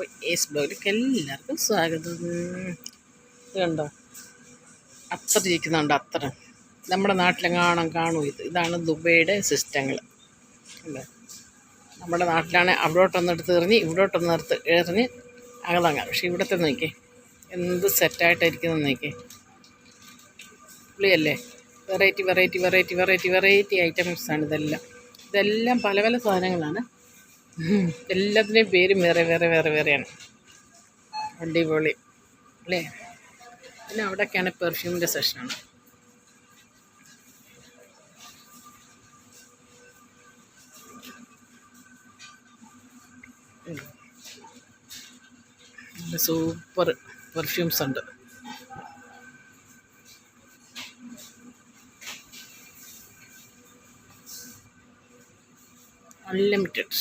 അപ്പോൾ ഏസ് ബ്ലോഗിലേക്ക് എല്ലാവർക്കും സ്വാഗതം. ഇത് കണ്ടോ, അത്തർ ഇരിക്കുന്നുണ്ട്. അത്തർ നമ്മുടെ നാട്ടിലെങ്ങാണം കാണൂ. ഇതാണ് ദുബൈയുടെ സിസ്റ്റങ്ങൾ. അല്ലേ, നമ്മുടെ നാട്ടിലാണ് അവിടോട്ടൊന്നെടുത്ത് എറിഞ്ഞ് ഇവിടോട്ടൊന്ന് എറിഞ്ഞ് അകതങ്ങാം. പക്ഷെ ഇവിടുത്തെ നോക്കിയേ, എന്ത് സെറ്റായിട്ടായിരിക്കുന്നത് നോക്കിയേ. പുളിയല്ലേ, variety variety variety variety variety ഐറ്റംസാണ് ഇതെല്ലാം പല പല സാധനങ്ങളാണ്. എല്ലാത്തിൻ്റെയും പേരും വേറെ വേറെ വേറെ വേറെയാണ്. അടിപൊളി അല്ലേ. പിന്നെ അവിടെയൊക്കെയാണ് പെർഫ്യൂമിൻ്റെ സെഷനാണ്. സൂപ്പർ പെർഫ്യൂംസ് ഉണ്ട്. അൺലിമിറ്റഡ്.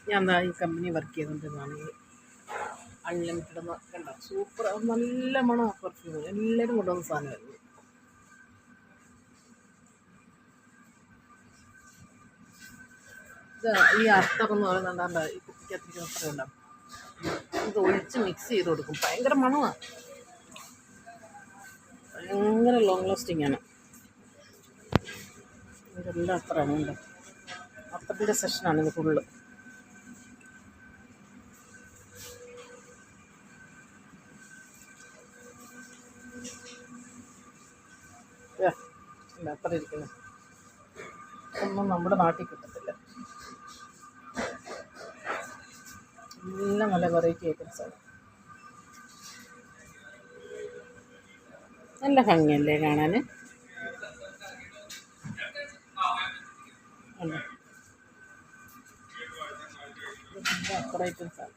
ഞാൻ എന്താ ഈ കമ്പനി വർക്ക് ചെയ്തുകൊണ്ടിരുന്നതാണെങ്കിൽ അൺലിമിറ്റഡ് എന്ന് കണ്ട സൂപ്പർ, നല്ല മണം പെർഫ്യൂം. എല്ലാവരും കൊണ്ടുവന്ന സാധനമായിരുന്നു. ഇത് ഈ അത്തർ എന്ന് പറയുന്നുണ്ടാ, ഈ കുപ്പിക്കകത്തിരിക്കുന്ന അത്ര ഉണ്ടാവും. ഇത് ഒഴിച്ച് മിക്സ് ചെയ്ത് കൊടുക്കും. ഭയങ്കര മണമാണ്, ഭയങ്കര ലോങ് ലാസ്റ്റിംഗ് ആണ്. ഇതെല്ലാം അത്രയാണ്. ഉണ്ട് അത്തറിൻ്റെ സെഷനാണ് ഇത് ഫുള്ള്. അത്ര ഇരിക്കുന്നു. ഒന്നും നമ്മുടെ നാട്ടിൽ കിട്ടത്തില്ല. എല്ലാം നല്ല വെറൈറ്റി ഐറ്റംസാണ്. നല്ല ഭംഗിയല്ലേ കാണാൻ. അത്ര ഐറ്റംസാണ്.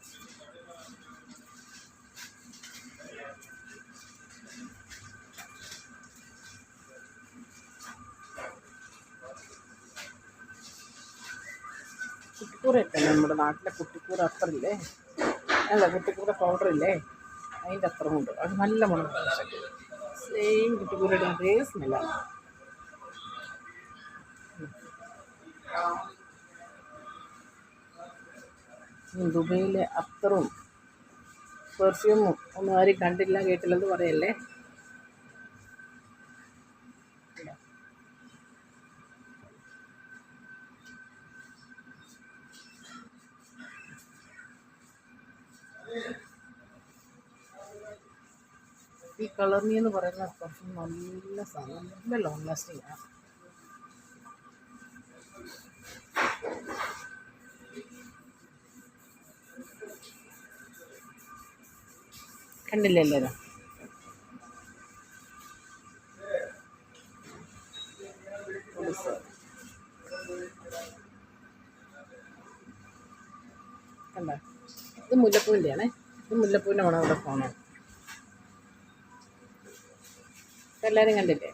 കുട്ടിക്കൂറയൊക്കെ നമ്മുടെ നാട്ടിലെ കുട്ടിക്കൂറ അത്തറില്ലേ, അല്ല കുട്ടിക്കൂറ പൗഡറില്ലേ, അതിൻ്റെ അത്ര ഉണ്ട്. അത് നല്ല മണം. സെയിം കുട്ടിക്കൂറയുടെ അതേ സ്മെല്ലാണ്. ദുബൈയിലെ അത്തറും പെർഫ്യൂമും ഒന്നും ആരും കണ്ടില്ല കേട്ടില്ലെന്ന് പറയല്ലേ. ഈ കളർമി എന്ന് പറയുന്ന പെർഫ്യൂം നല്ല സാധനം, നല്ല ലോങ് ലാസ്റ്റിംഗ് ആണ്. കണ്ടില്ലേ എല്ലാവരും? കണ്ട, ഇത് മുല്ലപ്പൂവിൻ്റെ ആണേ. ഇത് മുല്ലപ്പൂവിൻ്റെ മണം അവിടെ പോകണം. എല്ലാവരും കണ്ടില്ലേ?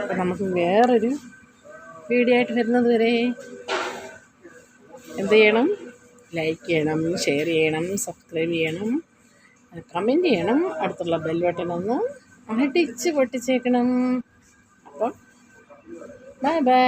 അപ്പം നമുക്ക് വേറൊരു വീഡിയോ ആയിട്ട് വരുന്നത് വരെ എന്ത് ചെയ്യണം? ലൈക്ക് ചെയ്യണം, ഷെയർ ചെയ്യണം, സബ്സ്ക്രൈബ് ചെയ്യണം, കമൻറ്റ് ചെയ്യണം. അടുത്തുള്ള ബെൽ ബട്ടൺ ഒന്ന് അടിച്ച് പൊട്ടിച്ചേക്കണം. അപ്പോൾ ബൈ ബൈ.